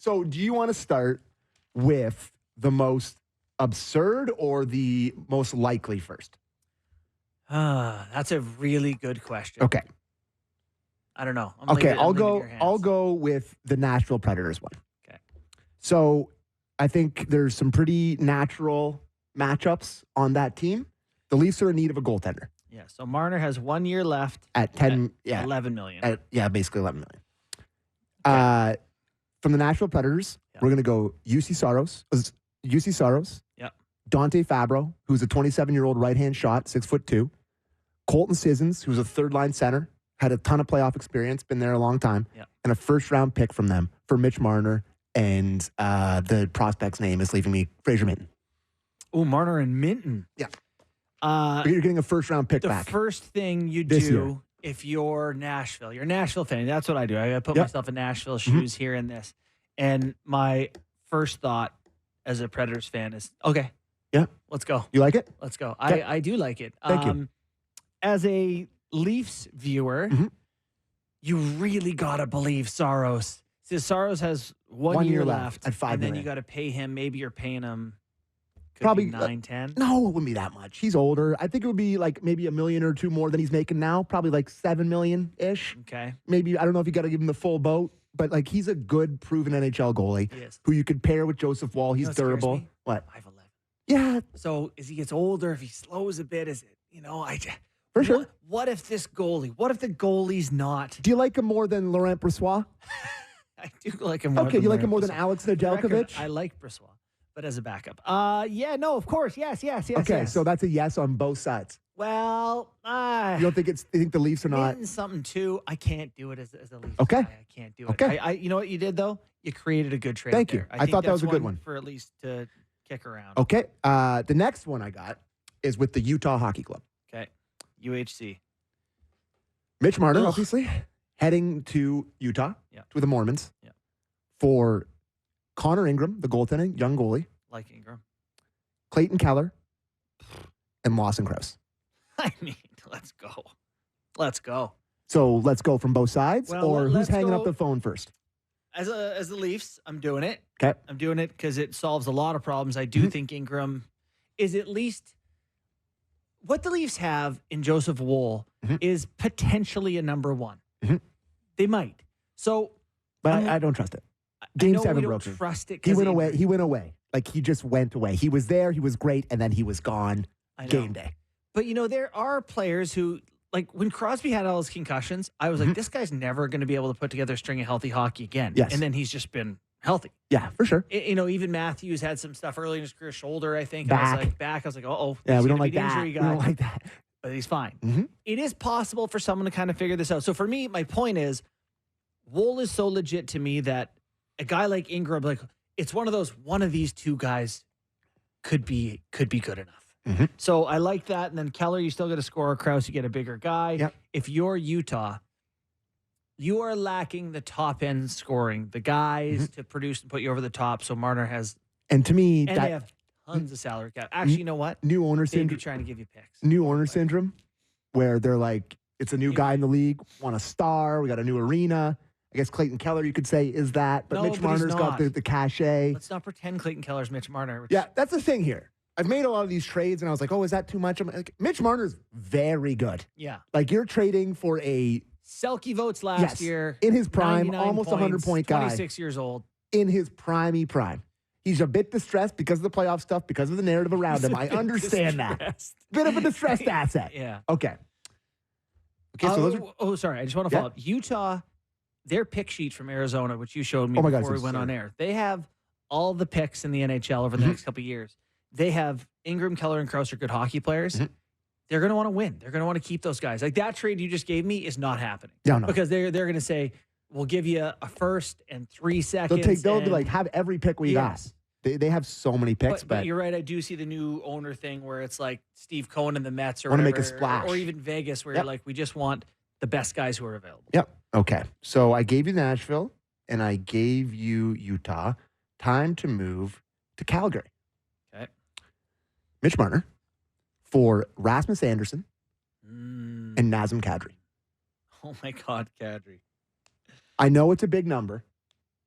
So do you want to start with the most absurd or the most likely first? That's a really good question. Okay. I don't know. I'll go with the Nashville Predators one. Okay. So I think there's some pretty natural matchups on that team. The Leafs are in need of a goaltender. Yeah. So Marner has 1 year left At 10, at $11 million. Basically $11 million. Okay. From the Nashville Predators, we're going to go UC Saros. Yep. Dante Fabro, who's a 27-year-old right-hand shot, 6'2". Colton Sissons, who's a third-line center, had a ton of playoff experience, been there a long time, and a first-round pick from them for Mitch Marner, and the prospect's name is leaving me, Fraser Minton. Oh, Marner and Minton. Yeah. You're getting a first-round pick back. The first thing you do if you're Nashville, you're a Nashville fan. That's what I do. I got to put myself in Nashville shoes here in this. And my first thought as a Predators fan is, okay, let's go. You like it? Let's go. Okay. I do like it. Thank you. As a Leafs viewer, you really got to believe Saros. See, Saros has one year left at $5 and then million. you got to pay him. Maybe you're paying him probably 9, 10. No, it wouldn't be that much. He's older. I think it would be like maybe $1 million or $2 million more than he's making now. Probably like $7 million-ish. Okay. Maybe, I don't know if you got to give him the full boat, but like he's a good, proven NHL goalie who you could pair with Joseph Wall. He's durable. What? 5'11". Yeah. So as he gets older, if he slows a bit, is it, For sure. What if the goalie's not? Do you like him more than Laurent Brossoit? I do like him more. Okay, you like him more than Alex Nedeljkovic? I like Brossoit, but as a backup. Of course. Yes. Okay, so that's a yes on both sides. Well, you don't think you think the Leafs are not something too? I can't do it as a Leafs Okay. guy. I can't do it. Okay. You know what you did though? You created a good trade. Thank you. there. I think thought that that's was a good one. for at least to kick around. Okay. The next one I got is with the Utah Hockey Club. Okay. UHC. Mitch Marner, obviously, heading to Utah with the Mormons for Connor Ingram, the goaltending, young goalie. Like Ingram. Clayton Keller, and Lawson Krause. I mean, let's go. Let's go. So let's go from both sides, or who's let's hanging go. up the phone first? As the Leafs, I'm doing it. Okay. I'm doing it because it solves a lot of problems. I do think Ingram is at least what the Leafs have in Joseph Woll is potentially a number one. They might. So, but I don't trust it. Game 7 broke. Trust it. He went away. He went away. Like he just went away. He was there. He was great, and then he was gone. Game day. But there are players who. Like, when Crosby had all his concussions, I was like, this guy's never going to be able to put together a string of healthy hockey again. Yes. And then he's just been healthy. Yeah, for sure. Even Matthews had some stuff early in his career, shoulder, I think. Back. I was like, uh-oh. Yeah, we don't like that. We don't like that. But he's fine. It is possible for someone to kind of figure this out. So for me, my point is, Wool is so legit to me that a guy like Ingram, like, it's one of these two guys could be good enough. So I like that. And then Keller, you still get a scorer. Krause, you get a bigger guy. Yep. If you're Utah, you are lacking the top end scoring, the guys to produce and put you over the top. So Marner has, and to me, and they have tons of salary cap. Actually, you know what? New owner They'd syndrome. be trying to give you picks. New owner syndrome, where they're like, it's a new guy in the league, want a star. We got a new arena. I guess Clayton Keller, you could say, is that. But Mitch Marner's got the cachet. Let's not pretend Clayton Keller's Mitch Marner. Yeah, that's the thing here. I've made a lot of these trades, and I was like, oh, is that too much? I'm like, Mitch Marner's very good. Yeah. Like, you're trading for a... Selke votes last year. In his prime, almost 100-point guy. 26 years old. In his prime. He's a bit distressed because of the playoff stuff, because of the narrative around him. I understand that. Bit of a distressed asset. Yeah. Okay. So those are... sorry. I just want to follow up. Utah, their pick sheet from Arizona, which you showed me before we went on air, they have all the picks in the NHL over the next couple of years. They have Ingram, Keller, and Krause are good hockey players. They're going to want to win. They're going to want to keep those guys. Like, that trade you just gave me is not happening. No. Because they're going to say, we'll give you a first and 3 seconds. They'll be like, have every pick we got. They have so many picks. But you're right. I do see the new owner thing where it's like Steve Cohen and the Mets or want to whatever, make a splash. or even Vegas where you're like, we just want the best guys who are available. Yep. Okay. So I gave you Nashville and I gave you Utah. Time to move to Calgary. Okay. Mitch Marner for Rasmus Anderson and Nazem Kadri. Oh, my God, Kadri. I know it's a big number,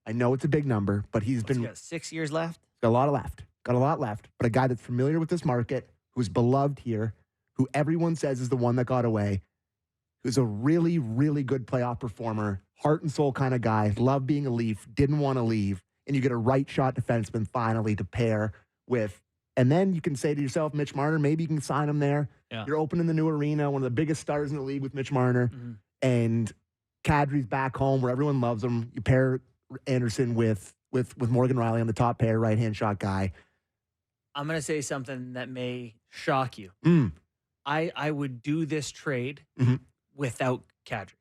I know it's a big number, but he's got 6 years left. Got a lot left. Got a lot left. But a guy that's familiar with this market, who's beloved here, who everyone says is the one that got away, who's a really, really good playoff performer, heart and soul kind of guy, loved being a Leaf, didn't want to leave, and you get a right shot defenseman finally to pair with. And then you can say to yourself, Mitch Marner, maybe you can sign him there. Yeah. You're opening the new arena, one of the biggest stars in the league with Mitch Marner. And Kadri's back home where everyone loves him. You pair Anderson with Morgan Riley on the top pair, right-hand shot guy. I'm going to say something that may shock you. I would do this trade without Kadri.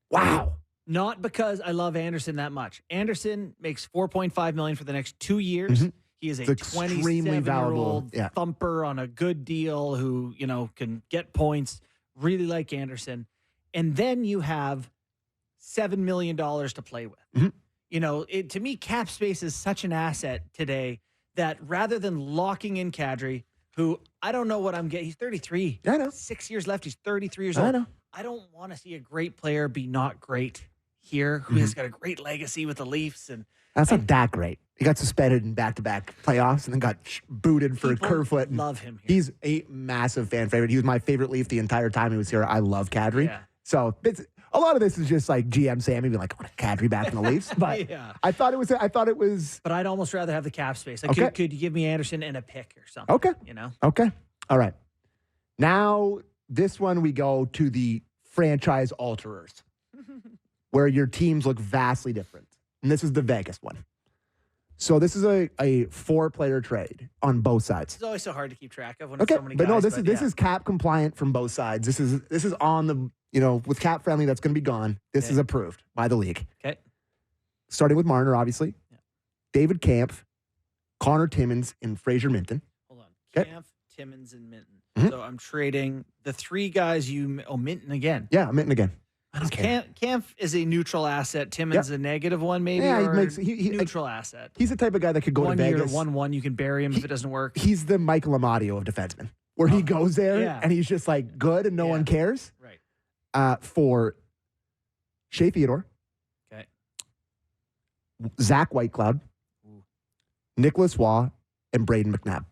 Wow. Not because I love Anderson that much. Anderson makes $4.5 million for the next 2 years. He is a 27-year-old thumper on a good deal who, can get points. Really like Anderson. And then you have $7 million to play with. To me, cap space is such an asset today that rather than locking in Kadri, who I don't know what I'm getting. He's 33. I know. 6 years left. He's 33 years old. I know. I don't want to see a great player be not great here, who has got a great legacy with the Leafs. And that's not that great. He got suspended in back-to-back playoffs and then got booted for a Kerfoot. Love him here. He's a massive fan favorite. He was my favorite Leaf the entire time he was here. I love Kadri. Yeah. So a lot of this is just like GM Sammy being like, I want Kadri back in the Leafs. But I thought it was. But I'd almost rather have the cap space. Like, okay. Could you give me Anderson and a pick or something? Okay. Okay. All right. Now, this one we go to the franchise alterers, where your teams look vastly different. And this is the Vegas one. So this is a 4-player trade on both sides. It's always so hard to keep track of when it's so many guys. But no, this is cap compliant from both sides. This is on the, with cap friendly, that's going to be gone. This is approved by the league. Okay. Starting with Marner, obviously. Yeah. David Kampf, Connor Timmins, and Fraser Minton. Hold on. Kampf, Timmins, and Minton. So I'm trading the 3 guys Minton again. Yeah, Minton again. I don't care. Kampf is a neutral asset. Timmins a negative one, maybe. Yeah, he neutral asset. He's the type of guy that could go to Vegas. 1-1, you can bury him if it doesn't work. He's the Michael Amadio of defensemen, where he goes there and he's just like good and no one cares. Right. For Shea Theodore, Zach Whitecloud, Nicholas Waugh, and Braden McNabb.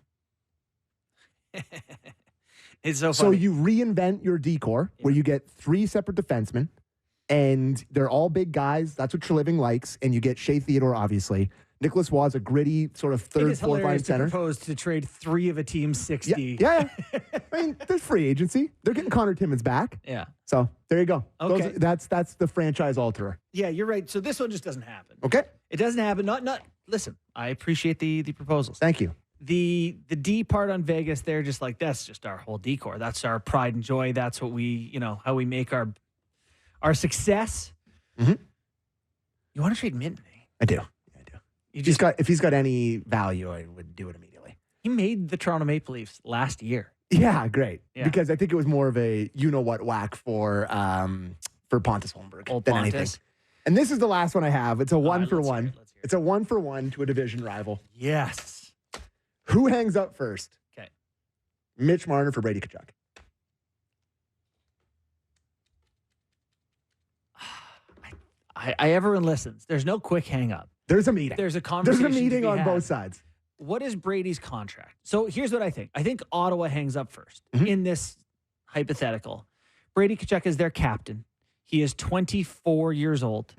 It's so funny. So you reinvent your decor where you get 3 separate defensemen, and they're all big guys. That's what Treliving likes. And you get Shea Theodore, obviously. Nicholas Waugh is a gritty sort of third, fourth line center. To propose to trade 3 of a team's 60. Yeah. I mean, there's free agency. They're getting Connor Timmins back. Yeah. So there you go. Okay. That's the franchise alterer. Yeah, you're right. So this one just doesn't happen. Okay. It doesn't happen. Listen, I appreciate the proposals. Thank you. The D part on Vegas, they're just like, that's just our whole decor. That's our pride and joy. That's what we, how we make our success. You want to trade Minton? I do. If he's got any value, I would do it immediately. He made the Toronto Maple Leafs last year. Yeah, great. Yeah. Because I think it was more of a whack for Pontus Holmberg than anything. And this is the last one I have. It's a 1-for-1. It's a 1-for-1 to a division rival. Yes. Who hangs up first? Okay. Mitch Marner for Brady Tkachuk. Everyone listens. There's no quick hang up. There's a meeting. There's a conversation. There's a meeting on both sides. What is Brady's contract? So here's what I think. I think Ottawa hangs up first in this hypothetical. Brady Tkachuk is their captain. He is 24 years old.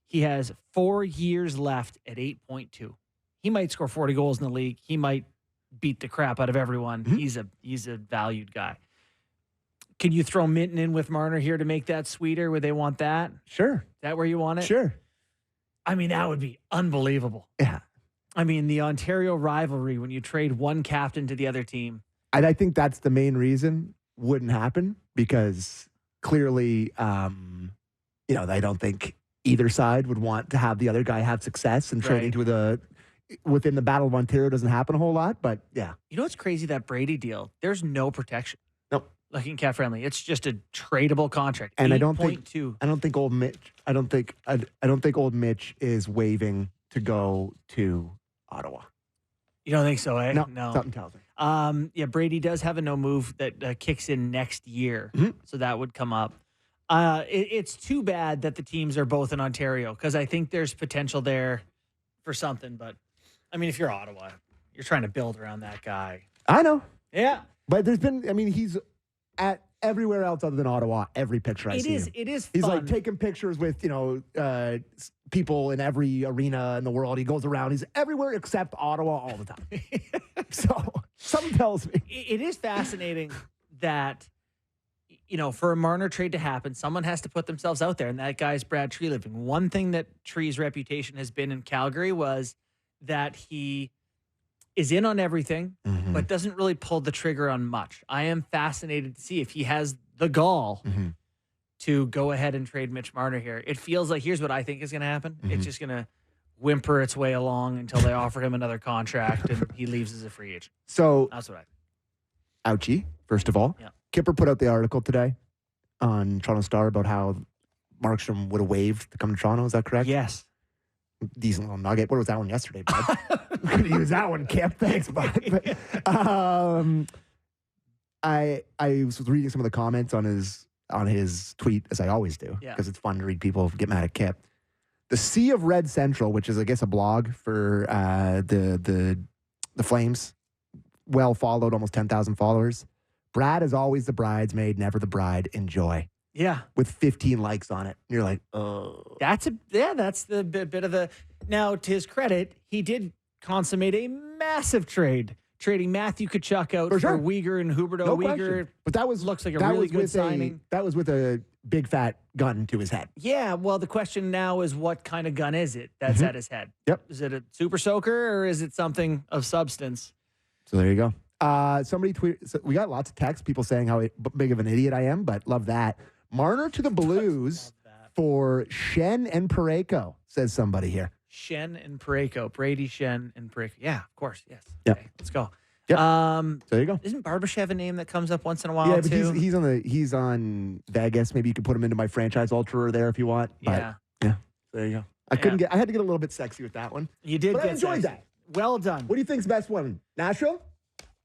He has 4 years left at 8.2. He might score 40 goals in the league. He might beat the crap out of everyone. He's a valued guy. Can you throw Minton in with Marner here to make that sweeter? Would they want that? Sure. Is that where you want it? Sure. I mean, that would be unbelievable. Yeah. I mean, the Ontario rivalry when you trade one captain to the other team. And I think that's the main reason wouldn't happen because clearly, I don't think either side would want to have the other guy have success and trading to within the Battle of Ontario doesn't happen a whole lot, but yeah. You know what's crazy? That Brady deal, there's no protection. Nope. Like in cap friendly, it's just a tradable contract. And 8.2. I don't think old Mitch is waving to go to Ottawa. You don't think so, eh? No. Something tells me. Yeah, Brady does have a no move that kicks in next year, so that would come up. It's too bad that the teams are both in Ontario because I think there's potential there for something. But, I mean, if you're Ottawa, you're trying to build around that guy. I know. Yeah. But there's been, I mean, he's at everywhere else other than Ottawa, every picture I see him. It is He's fun. like taking pictures with, people in every arena in the world. He goes around. He's everywhere except Ottawa all the time. So something tells me. It is fascinating that, for a Marner trade to happen, someone has to put themselves out there, and that guy's Brad Treliving. One thing that Tree's reputation has been in Calgary was that he is in on everything, but doesn't really pull the trigger on much. I am fascinated to see if he has the gall to go ahead and trade Mitch Marner here. It feels like, here's what I think is going to happen. It's just going to whimper its way along until they offer him another contract and he leaves as a free agent. So That's what ouchie, first of all. Yeah. Kyper put out the article today on Toronto Star about how Markstrom would have waived to come to Toronto. Is that correct? Yes. Decent little nugget. What was that one yesterday, bud? Could use that one, Kip. Thanks, bud. But, I was reading some of the comments on his tweet, as I always do, because it's fun to read people get mad at Kip. The Sea of Red Central, which is, I guess, a blog for the Flames, well followed, almost 10,000 followers. Brad is always the bridesmaid, never the bride. Enjoy. Yeah. With 15 likes on it. You're like, oh. That's the bit of the. Now, to his credit, he did consummate a massive trade, trading Matthew Tkachuk out for Uyghur and Huberto No Uyghur. question. But that looks like a really good signing. That was with a big fat gun to his head. Yeah, well, the question now is, what kind of gun is it that's at his head? Yep. Is it a super soaker or is it something of substance? So there you go. Somebody tweeted. So we got lots of texts, people saying how big of an idiot I am, but love that. Marner to the Blues for Shen and Parayko, says somebody here. Shen and Parayko. Brady Shen and Parayko. Yeah, of course. Yes. Yep. Okay, let's go. Yep. There you go. Isn't Barbashev a name that comes up once in a while? Yeah, but too? he's on Vegas. Maybe you could put him into my franchise ultra there if you want. But, yeah. There you go. I had to get a little bit sexy with that one. You did. But I enjoyed that. Well done. What do you think's the best one? Nashville?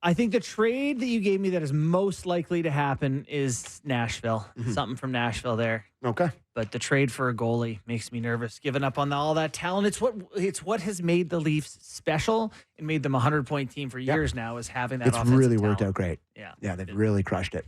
I think the trade that you gave me that is most likely to happen is Nashville. Something from Nashville there. Okay. But the trade for a goalie makes me nervous. Giving up on all that talent. It's what has made the Leafs special and made them a 100-point team for years now, is having that offensive really talent. worked out great. Yeah. Yeah, they've really crushed it.